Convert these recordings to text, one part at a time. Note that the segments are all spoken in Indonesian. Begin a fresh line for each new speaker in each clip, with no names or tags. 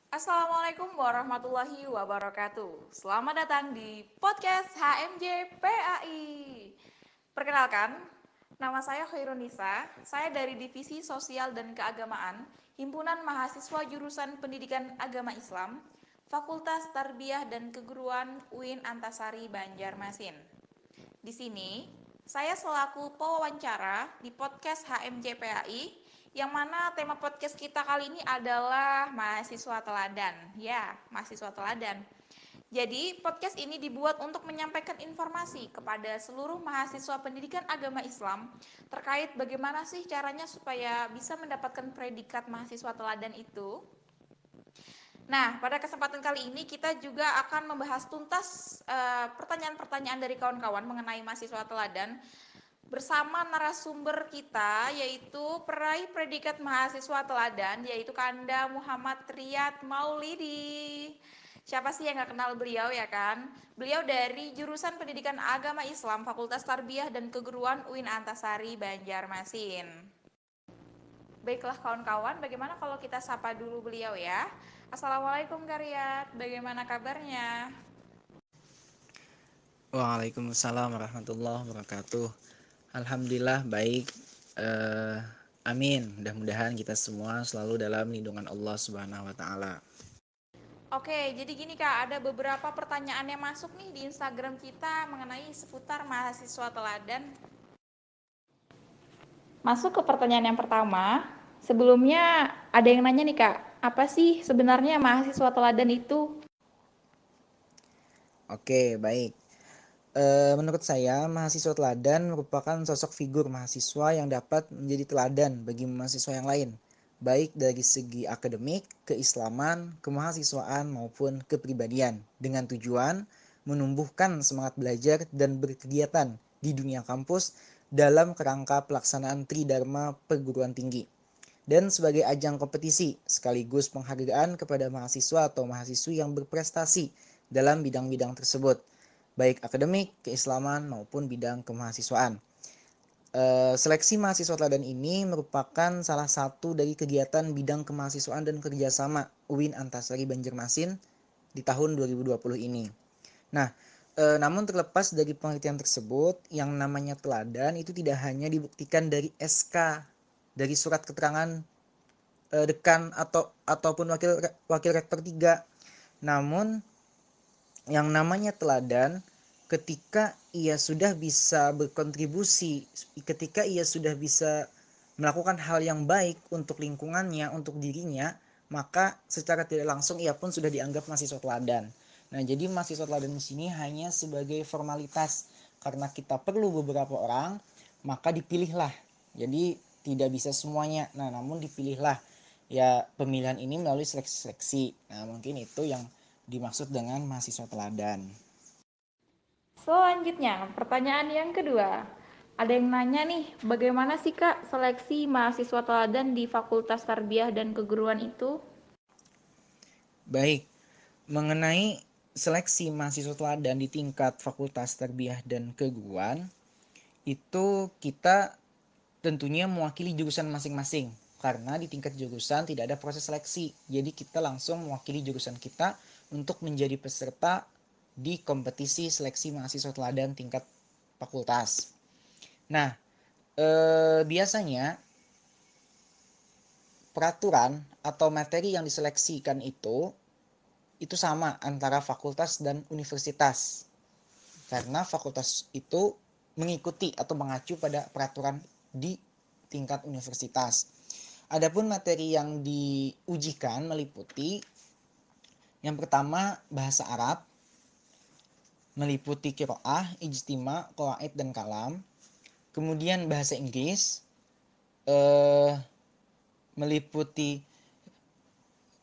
Assalamualaikum warahmatullahi wabarakatuh. Selamat datang di podcast HMJ PAI. Perkenalkan, nama saya Khairunisa. Saya dari Divisi Sosial dan Keagamaan, Himpunan Mahasiswa Jurusan Pendidikan Agama Islam, Fakultas Tarbiyah dan Keguruan UIN Antasari Banjarmasin. Di sini, saya selaku pewawancara di podcast HMJPAI, yang mana tema podcast kita kali ini adalah mahasiswa teladan. Ya, mahasiswa teladan. Jadi, podcast ini dibuat untuk menyampaikan informasi kepada seluruh mahasiswa pendidikan agama Islam terkait bagaimana sih caranya supaya bisa mendapatkan predikat mahasiswa teladan itu. Nah, pada kesempatan kali ini kita juga akan membahas tuntas pertanyaan-pertanyaan dari kawan-kawan mengenai mahasiswa teladan bersama narasumber kita, yaitu peraih predikat mahasiswa teladan, yaitu Kanda Muhammad Riyad Maulidi. Siapa sih yang gak kenal beliau, ya kan? Beliau dari jurusan Pendidikan Agama Islam Fakultas Tarbiyah dan Keguruan UIN Antasari Banjarmasin. Baiklah kawan-kawan, bagaimana kalau kita sapa dulu beliau ya? Assalamualaikum Kak Riyad, bagaimana kabarnya?
Waalaikumsalam warahmatullahi wabarakatuh. Alhamdulillah baik. Eh, amin. Mudah-mudahan kita semua selalu dalam lindungan Allah Subhanahu wa taala.
Oke, jadi gini Kak, ada beberapa pertanyaan yang masuk nih di Instagram kita mengenai seputar mahasiswa teladan. Masuk ke pertanyaan yang pertama. Sebelumnya ada yang nanya nih Kak, apa sih sebenarnya mahasiswa teladan itu?
Oke, baik. Menurut saya, mahasiswa teladan merupakan sosok figur mahasiswa yang dapat menjadi teladan bagi mahasiswa yang lain, baik dari segi akademik, keislaman, kemahasiswaan maupun kepribadian, dengan tujuan menumbuhkan semangat belajar dan berkegiatan di dunia kampus dalam kerangka pelaksanaan Tridharma perguruan tinggi dan sebagai ajang kompetisi sekaligus penghargaan kepada mahasiswa atau mahasiswi yang berprestasi dalam bidang-bidang tersebut, baik akademik, keislaman, maupun bidang kemahasiswaan. Seleksi mahasiswa teladan ini merupakan salah satu dari kegiatan bidang kemahasiswaan dan kerjasama UIN Antasari Banjarmasin di tahun 2020 ini. Nah, namun terlepas dari pengertian tersebut, yang namanya teladan itu tidak hanya dibuktikan dari SK, dari surat keterangan dekan ataupun wakil rektor 3. Namun yang namanya teladan ketika ia sudah bisa berkontribusi, ketika ia sudah bisa melakukan hal yang baik untuk lingkungannya, untuk dirinya, maka secara tidak langsung ia pun sudah dianggap mahasiswa teladan. Nah, jadi mahasiswa teladan di sini hanya sebagai formalitas karena kita perlu beberapa orang, maka dipilihlah. Jadi tidak bisa semuanya. Nah, namun dipilihlah. Ya, pemilihan ini melalui seleksi-seleksi. Nah, mungkin itu yang dimaksud dengan mahasiswa teladan.
Selanjutnya, pertanyaan yang kedua. Ada yang nanya nih, bagaimana sih Kak seleksi mahasiswa teladan di Fakultas Tarbiyah dan Keguruan itu?
Baik, mengenai seleksi mahasiswa teladan di tingkat Fakultas Tarbiyah dan Keguruan, itu kita tentunya mewakili jurusan masing-masing. Karena di tingkat jurusan tidak ada proses seleksi. Jadi kita langsung mewakili jurusan kita untuk menjadi peserta di kompetisi seleksi mahasiswa teladan tingkat fakultas. Nah, biasanya peraturan atau materi yang diseleksikan itu sama antara fakultas dan universitas. Karena fakultas itu mengikuti atau mengacu pada peraturan di tingkat universitas. Adapun materi yang diujikan meliputi yang pertama bahasa Arab, meliputi qiraah, ijtima, qawaid dan kalam. Kemudian bahasa Inggris, meliputi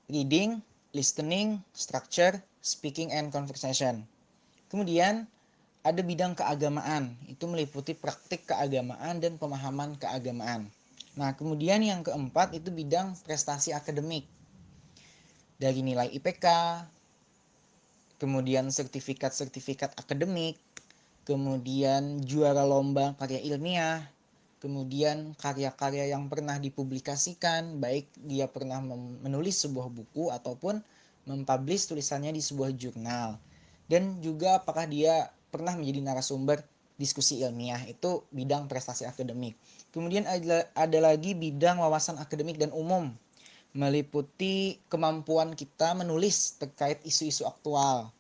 reading, listening, structure, speaking and conversation. Kemudian ada bidang keagamaan, itu meliputi praktik keagamaan dan pemahaman keagamaan. Nah, kemudian yang keempat itu bidang prestasi akademik. Dari nilai IPK, kemudian sertifikat-sertifikat akademik, kemudian juara lomba karya ilmiah, kemudian karya-karya yang pernah dipublikasikan, baik dia pernah menulis sebuah buku ataupun mempublish tulisannya di sebuah jurnal. Dan juga apakah dia pernah menjadi narasumber diskusi ilmiah, itu bidang prestasi akademik. Kemudian ada lagi bidang wawasan akademik dan umum, meliputi kemampuan kita menulis terkait isu-isu aktual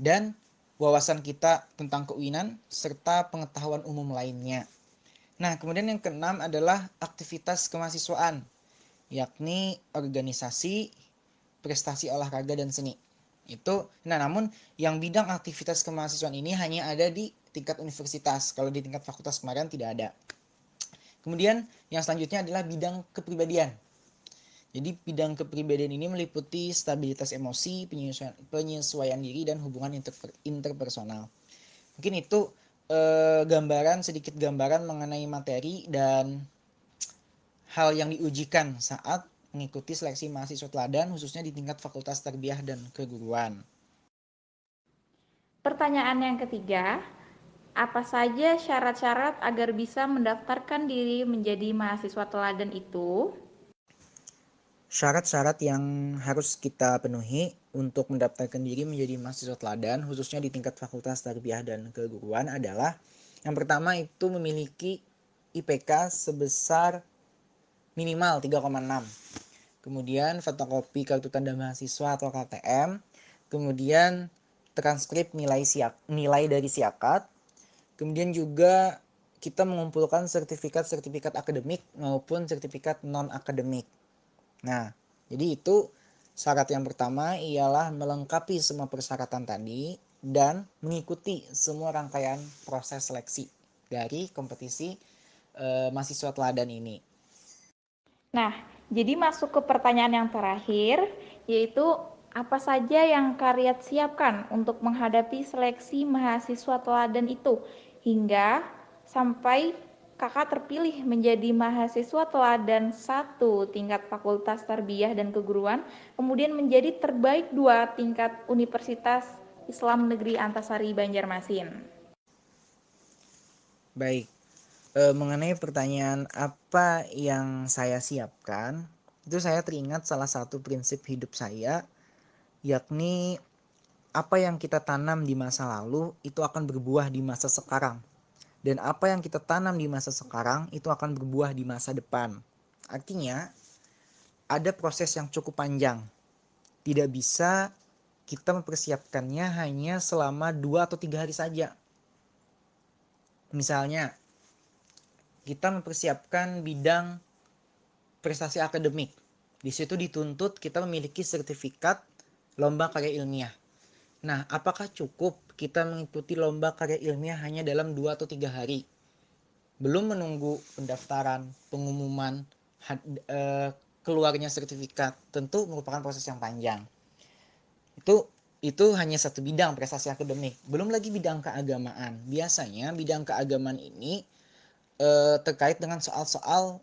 dan wawasan kita tentang keuinan serta pengetahuan umum lainnya. Nah, kemudian yang keenam adalah aktivitas kemahasiswaan, yakni organisasi, prestasi olahraga dan seni. Namun yang bidang aktivitas kemahasiswaan ini hanya ada di tingkat universitas. Kalau di tingkat fakultas kemarin tidak ada. Kemudian yang selanjutnya adalah bidang kepribadian. Jadi bidang kepribadian ini meliputi stabilitas emosi, penyesuaian diri, dan hubungan interpersonal. Mungkin itu sedikit gambaran mengenai materi dan hal yang diujikan saat mengikuti seleksi mahasiswa teladan, khususnya di tingkat Fakultas Tarbiyah dan Keguruan.
Pertanyaan yang ketiga, apa saja syarat-syarat agar bisa mendaftarkan diri menjadi mahasiswa teladan itu?
Syarat-syarat yang harus kita penuhi untuk mendaftarkan diri menjadi mahasiswa teladan, khususnya di tingkat Fakultas Tarbiyah dan Keguruan adalah yang pertama itu memiliki IPK sebesar minimal 3,6. Kemudian fotokopi kartu tanda mahasiswa atau KTM, kemudian transkrip nilai dari siakat, kemudian juga kita mengumpulkan sertifikat akademik maupun sertifikat non-akademik. Nah, jadi itu syarat yang pertama ialah melengkapi semua persyaratan tadi dan mengikuti semua rangkaian proses seleksi dari kompetisi mahasiswa teladan ini.
Nah, jadi masuk ke pertanyaan yang terakhir, yaitu apa saja yang Karyat siapkan untuk menghadapi seleksi mahasiswa teladan itu, hingga sampai kakak terpilih menjadi mahasiswa teladan 1 tingkat Fakultas Tarbiyah dan Keguruan, kemudian menjadi terbaik 2 tingkat Universitas Islam Negeri Antasari Banjarmasin.
Baik, mengenai pertanyaan apa yang saya siapkan, itu saya teringat salah satu prinsip hidup saya, yakni apa yang kita tanam di masa lalu itu akan berbuah di masa sekarang. Dan apa yang kita tanam di masa sekarang itu akan berbuah di masa depan. Artinya, ada proses yang cukup panjang. Tidak bisa kita mempersiapkannya hanya selama 2 atau 3 hari saja. Misalnya, kita mempersiapkan bidang prestasi akademik. Di situ dituntut kita memiliki sertifikat lomba karya ilmiah. Nah, apakah cukup kita mengikuti lomba karya ilmiah hanya dalam 2 atau 3 hari? Belum menunggu pendaftaran, pengumuman, keluarnya sertifikat. Tentu merupakan proses yang panjang. Itu hanya satu bidang prestasi akademik. Belum lagi bidang keagamaan. Biasanya bidang keagamaan ini terkait dengan soal-soal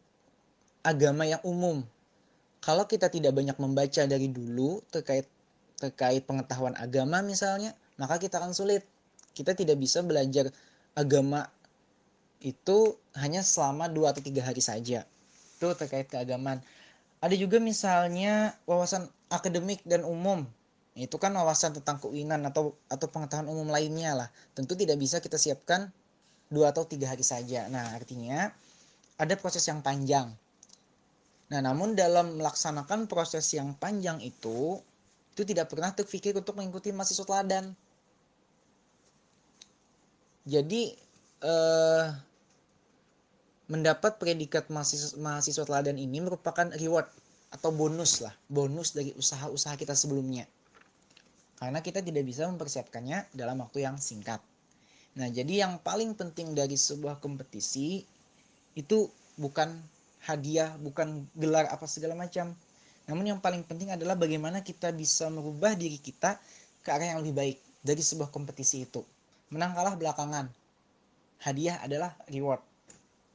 agama yang umum. Kalau kita tidak banyak membaca dari dulu terkait pengetahuan agama misalnya, maka kita akan sulit. Kita tidak bisa belajar agama itu hanya selama 2 atau 3 hari saja. Itu terkait keagamaan. Ada juga misalnya wawasan akademik dan umum. Itu kan wawasan tentang keuinan atau pengetahuan umum lainnya lah. Tentu tidak bisa kita siapkan 2 atau 3 hari saja. Nah, artinya ada proses yang panjang. Nah, namun dalam melaksanakan proses yang panjang itu tidak pernah terpikir untuk mengikuti mahasiswa teladan. Jadi, mendapat predikat mahasiswa teladan ini merupakan reward atau bonus dari usaha-usaha kita sebelumnya. Karena kita tidak bisa mempersiapkannya dalam waktu yang singkat. Nah, jadi yang paling penting dari sebuah kompetisi itu bukan hadiah, bukan gelar apa segala macam. Namun yang paling penting adalah bagaimana kita bisa merubah diri kita ke arah yang lebih baik dari sebuah kompetisi itu. Menang kalah belakangan. Hadiah adalah reward.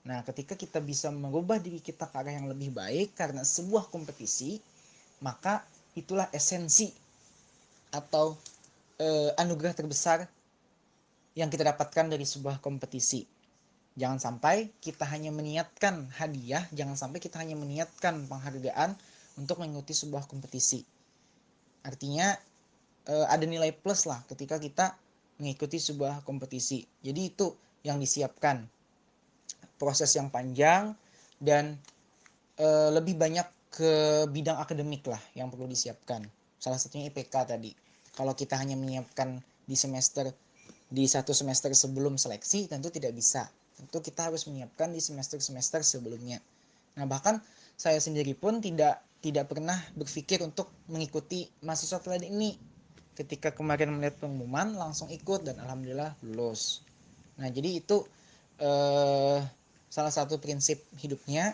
Nah, ketika kita bisa merubah diri kita ke arah yang lebih baik karena sebuah kompetisi, maka itulah esensi atau anugerah terbesar yang kita dapatkan dari sebuah kompetisi. Jangan sampai kita hanya meniatkan hadiah, jangan sampai kita hanya meniatkan penghargaan untuk mengikuti sebuah kompetisi. Artinya ada nilai plus lah ketika kita mengikuti sebuah kompetisi. Jadi itu yang disiapkan. Proses yang panjang dan lebih banyak ke bidang akademik lah yang perlu disiapkan. Salah satunya IPK tadi. Kalau kita hanya menyiapkan di satu semester sebelum seleksi, tentu tidak bisa. Tentu kita harus menyiapkan di semester-semester sebelumnya. Nah, bahkan saya sendiri pun tidak pernah berpikir untuk mengikuti mahasiswa teladan ini. Ketika kemarin melihat pengumuman, langsung ikut dan alhamdulillah lulus. Nah, jadi itu salah satu prinsip hidupnya.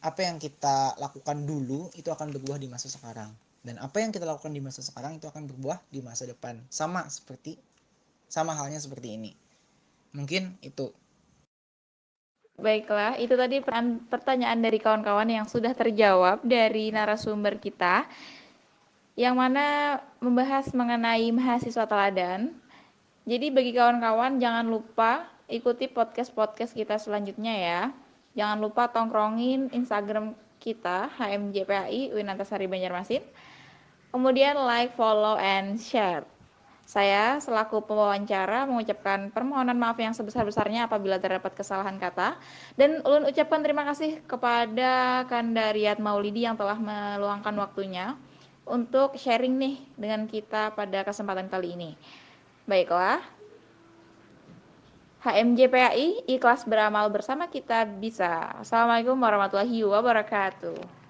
Apa yang kita lakukan dulu itu akan berbuah di masa sekarang. Dan apa yang kita lakukan di masa sekarang itu akan berbuah di masa depan. Sama halnya seperti ini. Mungkin itu.
Baiklah, itu tadi pertanyaan dari kawan-kawan yang sudah terjawab dari narasumber kita, yang mana membahas mengenai mahasiswa teladan. Jadi bagi kawan-kawan jangan lupa ikuti podcast-podcast kita selanjutnya ya. Jangan lupa tongkrongin Instagram kita HMJPAI UIN Antasari Banjarmasin. Kemudian like, follow, and share. Saya selaku pewawancara mengucapkan permohonan maaf yang sebesar-besarnya apabila terdapat kesalahan kata. Dan ulun ucapkan terima kasih kepada Kanda Riyad Maulidi yang telah meluangkan waktunya untuk sharing nih dengan kita pada kesempatan kali ini. Baiklah, HMJPAI, ikhlas beramal bersama kita bisa. Assalamualaikum warahmatullahi wabarakatuh.